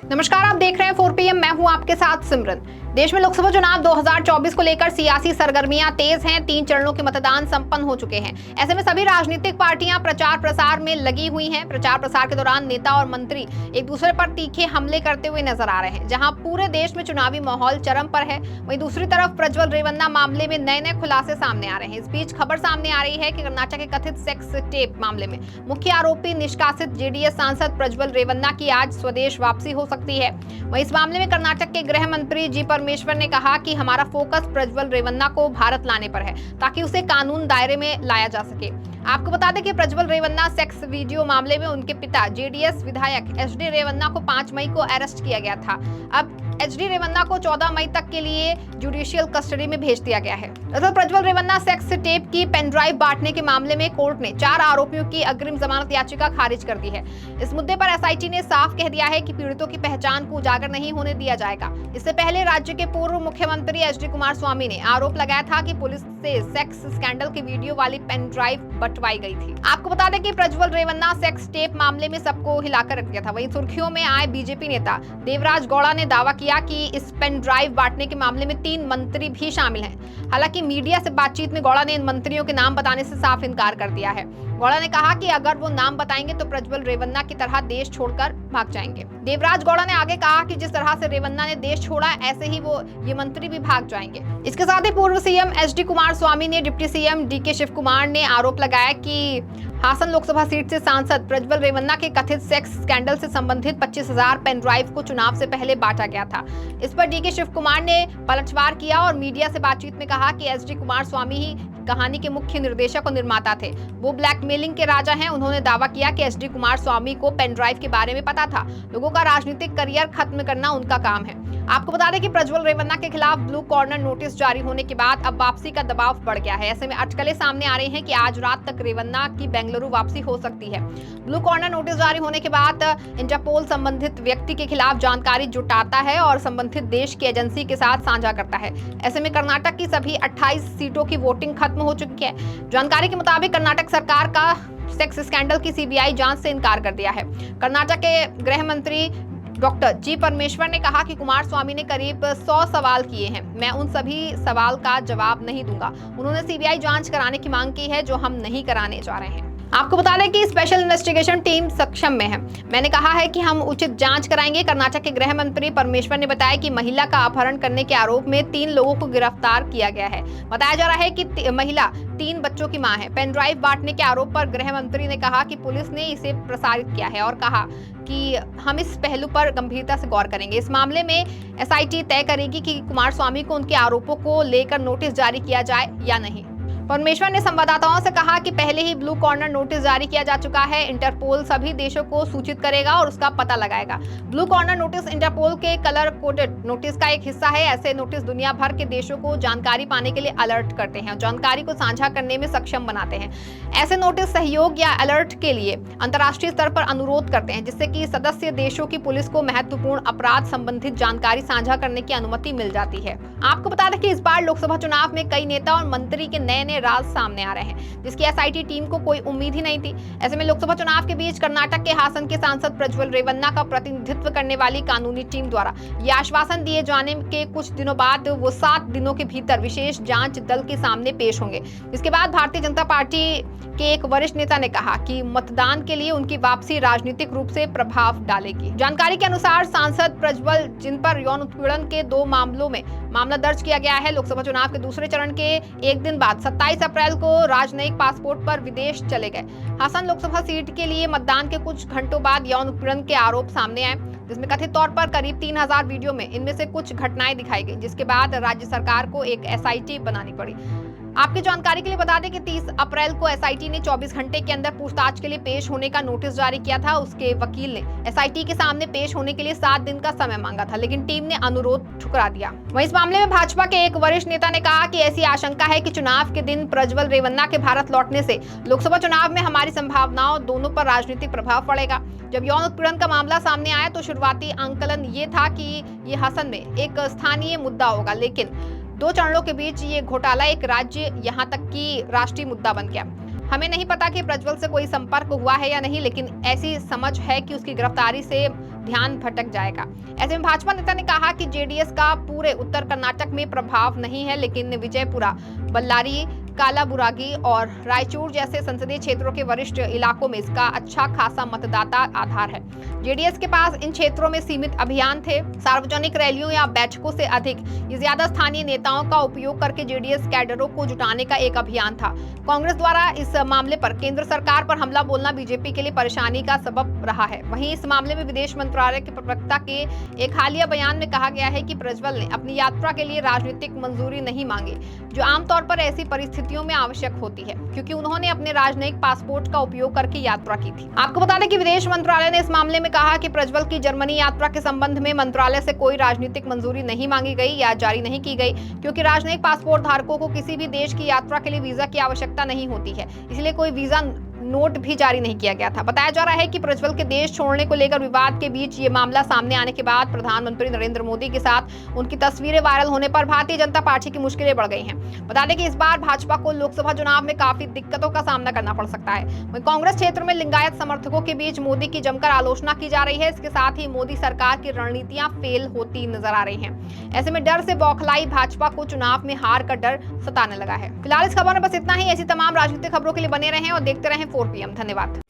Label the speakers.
Speaker 1: नमस्कार, आप देख रहे हैं 4 PM। मैं हूं आपके साथ सिमरन। देश में लोकसभा चुनाव 2024 को लेकर सियासी सरगर्मियां तेज हैं। 3 चरणों के मतदान संपन्न हो चुके हैं। ऐसे में सभी राजनीतिक पार्टियां प्रचार प्रसार में लगी हुई हैं। प्रचार प्रसार के दौरान नेता और मंत्री एक दूसरे पर तीखे हमले करते हुए नजर आ रहे हैं। जहां पूरे देश में चुनावी माहौल चरम पर है, वहीं दूसरी तरफ प्रज्वल रेवन्ना मामले में नए खुलासे सामने आ रहे हैं। इस बीच खबर सामने आ रही है कि कर्नाटक के कथित सेक्स टेप मामले में मुख्य आरोपी निष्कासित जेडीएस सांसद प्रज्वल रेवन्ना की आज स्वदेश वापसी हो सकती है। वहीं इस मामले में कर्नाटक के गृह मंत्री जी परमेश्वर ने कहा कि हमारा फोकस प्रज्वल रेवन्ना को भारत लाने पर है, ताकि उसे कानून दायरे में लाया जा सके। आपको बता दें कि प्रज्वल रेवन्ना सेक्स वीडियो मामले में उनके पिता जेडीएस विधायक एचडी रेवन्ना को 5 मई को अरेस्ट किया गया था। अब एचडी रेवन्ना को 14 मई तक के लिए जुडिशियल कस्टडी में भेज दिया गया है। दरअसल प्रज्वल रेवन्ना सेक्स टेप की पेनड्राइव बांटने के मामले में कोर्ट ने 4 आरोपियों की अग्रिम जमानत याचिका खारिज कर दी है। इस मुद्दे पर एसआईटी ने साफ कह दिया है कि पीड़ितों की पहचान को उजागर नहीं होने दिया जाएगा। इससे पहले राज्य के पूर्व मुख्यमंत्री एचडी कुमारस्वामी ने आरोप लगाया था कि पुलिस से सेक्स स्कैंडल की वीडियो वाली पेनड्राइव बंटवाई गई थी। आपको बता दें कि प्रज्वल रेवन्ना सेक्स टेप मामले में सबको हिलाकर रख दिया था। वहीं सुर्खियों में आए बीजेपी नेता देवराज गौड़ा ने दावा किया कि इस पेन ड्राइव बांटने के मामले में 3 मंत्री भी शामिल हैं। हालांकि मीडिया से बातचीत में गौड़ा ने इन मंत्रियों के नाम बताने से साफ इनकार कर दिया है। गौड़ा ने कहा कि अगर वो नाम बताएंगे तो प्रज्वल रेवन्ना की तरह देश छोड़कर भाग जाएंगे। देवराज गौड़ा ने आगे कहा कि जिस तरह से रेवन्ना ने देश छोड़ा, ऐसे ही ये मंत्री भी भाग जाएंगे। इसके साथ ही पूर्व सीएम एचडी कुमारस्वामी ने deputy CM DK Shivakumar ने आरोप लगाया कि हासन लोकसभा सीट से सांसद प्रज्वल रेवन्ना के कथित सेक्स स्कैंडल से संबंधित 25,000 पेन ड्राइव को चुनाव से पहले बांटा गया था। इस पर डीके शिव कुमार ने पलटवार किया और मीडिया से बातचीत में कहा कि एचडी कुमारस्वामी ही कहानी के मुख्य निर्देशक और निर्माता थे। वो ब्लैकमेलिंग के राजा हैं। उन्होंने दावा किया कि एचडी कुमारस्वामी को पेन ड्राइव के बारे में पता था। लोगों का राजनीतिक करियर खत्म करना उनका काम है। आपको बता दें कि प्रज्वल रेवन्ना के खिलाफ ब्लू कॉर्नर नोटिस जारी होने के बाद अब वापसी का दबाव बढ़ गया है। ऐसे में अटकलें सामने आ रही हैं कि आज रात तक रेवन्ना की बेंगलुरु वापसी हो सकती है। ब्लू कॉर्नर नोटिस जारी होने के बाद इंटरपोल संबंधित व्यक्ति के खिलाफ जानकारी जुटाता है और संबंधित देश की एजेंसी के साथ साझा करता है। ऐसे में कर्नाटक की सभी 28 सीटों की वोटिंग खत्म हो चुकी है। जानकारी के मुताबिक कर्नाटक सरकार का सेक्स स्कैंडल की सीबीआई जांच से इनकार कर दिया है। कर्नाटक के गृह मंत्री डॉक्टर जी परमेश्वर ने कहा कि कुमारस्वामी ने करीब 100 सवाल किए हैं। मैं उन सभी सवाल का जवाब नहीं दूंगा। उन्होंने सीबीआई जांच कराने की मांग की है, जो हम नहीं कराने जा रहे हैं। आपको बता दें कि स्पेशल इन्वेस्टिगेशन टीम सक्षम में है। मैंने कहा है कि हम उचित जांच कराएंगे। कर्नाटक के गृह मंत्री परमेश्वर ने बताया कि महिला का अपहरण करने के आरोप में 3 लोगों को गिरफ्तार किया गया है। बताया जा रहा है कि महिला 3 बच्चों की मां है। पेन ड्राइव बांटने के आरोप पर गृह मंत्री ने कहा कि पुलिस ने इसे प्रसारित किया है और कहा कि हम इस पहलू पर गंभीरता से गौर करेंगे। इस मामले में एसआईटी तय करेगी कि कुमारस्वामी को उनके आरोपों को लेकर नोटिस जारी किया जाए या नहीं। परमेश्वर ने संवाददाताओं से कहा कि पहले ही ब्लू कॉर्नर नोटिस जारी किया जा चुका है। इंटरपोल सभी देशों को सूचित करेगा और उसका पता लगाएगा। ब्लू कॉर्नर नोटिस इंटरपोल के कलर कोडेड नोटिस का एक हिस्सा है। ऐसे नोटिस दुनिया भर के देशों को जानकारी पाने के लिए अलर्ट करते हैं और जानकारी को साझा करने में सक्षम बनाते हैं। ऐसे नोटिस सहयोग या अलर्ट के लिए अंतर्राष्ट्रीय स्तर पर अनुरोध करते हैं, जिससे कि सदस्य देशों की पुलिस को महत्वपूर्ण अपराध संबंधित जानकारी साझा करने की अनुमति मिल जाती है। आपको बता दें कि इस बार लोकसभा चुनाव में कई नेता और मंत्री के नए राज सामने आ रहे हैं, जिसकी एसआईटी टीम को कोई उम्मीद ही नहीं थी। ऐसे में लोकसभा चुनाव के बीच कर्नाटक के हासन के सांसद प्रज्वल रेवन्ना का प्रतिनिधित्व करने वाली कानूनी टीम द्वारा यह आश्वासन दिए जाने के कुछ दिनों बाद वो 7 दिनों के भीतर विशेष जांच दल के सामने पेश होंगे। इसके बाद भारतीय जनता पार्टी के एक वरिष्ठ नेता ने कहा कि मतदान के लिए उनकी वापसी राजनीतिक रूप से प्रभाव डालेगी। जानकारी के अनुसार सांसद प्रज्वल, जिन पर यौन उत्पीड़न के 2 मामलों में मामला दर्ज किया गया है, लोकसभा चुनाव के दूसरे चरण के एक दिन बाद 27 अप्रैल को राजनयिक पासपोर्ट पर विदेश चले गए। हासन लोकसभा सीट के लिए मतदान के कुछ घंटों बाद यौन उत्पीड़न के आरोप सामने आए, जिसमें कथित तौर पर करीब 3000 वीडियो में इनमें से कुछ घटनाएं दिखाई गई, जिसके बाद राज्य सरकार को एक एसआईटी बनानी पड़ी। आपकी जानकारी के लिए बता दें कि 30 अप्रैल को एसआईटी ने 24 घंटे के अंदर पूछताछ के लिए पेश होने का नोटिस जारी किया था। उसके वकील ने एसआईटी के सामने पेश होने के लिए 7 दिन का समय मांगा था, लेकिन टीम ने अनुरोध ठुकरा दिया। वहीं इस मामले में भाजपा के एक वरिष्ठ नेता ने कहा कि ऐसी आशंका है कि चुनाव के दिन प्रज्वल रेवन्ना के भारत लौटने से लोकसभा चुनाव में हमारी संभावनाओं दोनों पर राजनीतिक प्रभाव पड़ेगा। जब यौन उत्पीड़न का मामला सामने आया तो शुरुआती आंकलन ये था कि ये हासन में एक स्थानीय मुद्दा होगा, लेकिन 2 चरणों के बीच ये घोटाला एक राज्य, यहाँ तक कि राष्ट्रीय मुद्दा बन गया। हमें नहीं पता कि प्रज्वल से कोई संपर्क हुआ है या नहीं, लेकिन ऐसी समझ है कि उसकी गिरफ्तारी से ध्यान भटक जाएगा। ऐसे में भाजपा नेता ने कहा कि जेडीएस का पूरे उत्तर कर्नाटक में प्रभाव नहीं है, लेकिन विजयपुरा, बल्लारी, कालाबुरागी और रायचूर जैसे संसदीय क्षेत्रों के वरिष्ठ इलाकों में इसका अच्छा खासा मतदाता आधार है। जेडीएस के पास इन क्षेत्रों में सीमित अभियान थे। सार्वजनिक रैलियों या बैठकों से अधिक ये ज्यादा स्थानीय नेताओं का उपयोग करके जेडीएस कैडरों को जुटाने का एक अभियान था। कांग्रेस द्वारा इस मामले पर केंद्र सरकार पर हमला बोलना बीजेपी के लिए परेशानी का सबब रहा है। वहीं इस मामले में विदेश मंत्रालय के प्रवक्ता के एक हालिया बयान में कहा गया है कि प्रज्वल ने अपनी यात्रा के लिए राजनीतिक मंजूरी नहीं मांगी, जो आमतौर पर ऐसी परिस्थितियों में आवश्यक होती है, क्योंकि उन्होंने अपने राजनयिक पासपोर्ट का उपयोग करके यात्रा की थी। आपको बता दें कि विदेश मंत्रालय ने इस मामले में कहा कि प्रज्वल की जर्मनी यात्रा के संबंध में मंत्रालय से कोई राजनीतिक मंजूरी नहीं मांगी गई या जारी नहीं की गई, क्योंकि राजनयिक पासपोर्ट धारकों को किसी भी देश की यात्रा के लिए वीजा की आवश्यकता नहीं होती है, इसलिए कोई वीजा नोट भी जारी नहीं किया गया था। बताया जा रहा है कि प्रज्वल के देश छोड़ने को लेकर विवाद के बीच ये मामला सामने आने के बाद प्रधानमंत्री नरेंद्र मोदी के साथ उनकी तस्वीरें वायरल होने पर भारतीय जनता पार्टी की मुश्किलें बढ़ गई हैं। बता दें कि इस बार भाजपा को लोकसभा चुनाव में काफी दिक्कतों का सामना करना पड़ सकता है। वहीं कांग्रेस क्षेत्र में लिंगायत समर्थकों के बीच मोदी की जमकर आलोचना की जा रही है। इसके साथ ही मोदी सरकार की रणनीतियां फेल होती नजर आ रही हैं। ऐसे में डर से बौखलाई भाजपा को चुनाव में हार का डर सताने लगा है। फिलहाल इस खबर में बस इतना ही। ऐसी तमाम राजनीतिक खबरों के लिए बने रहें और देखते रहें 4 PM। धन्यवाद।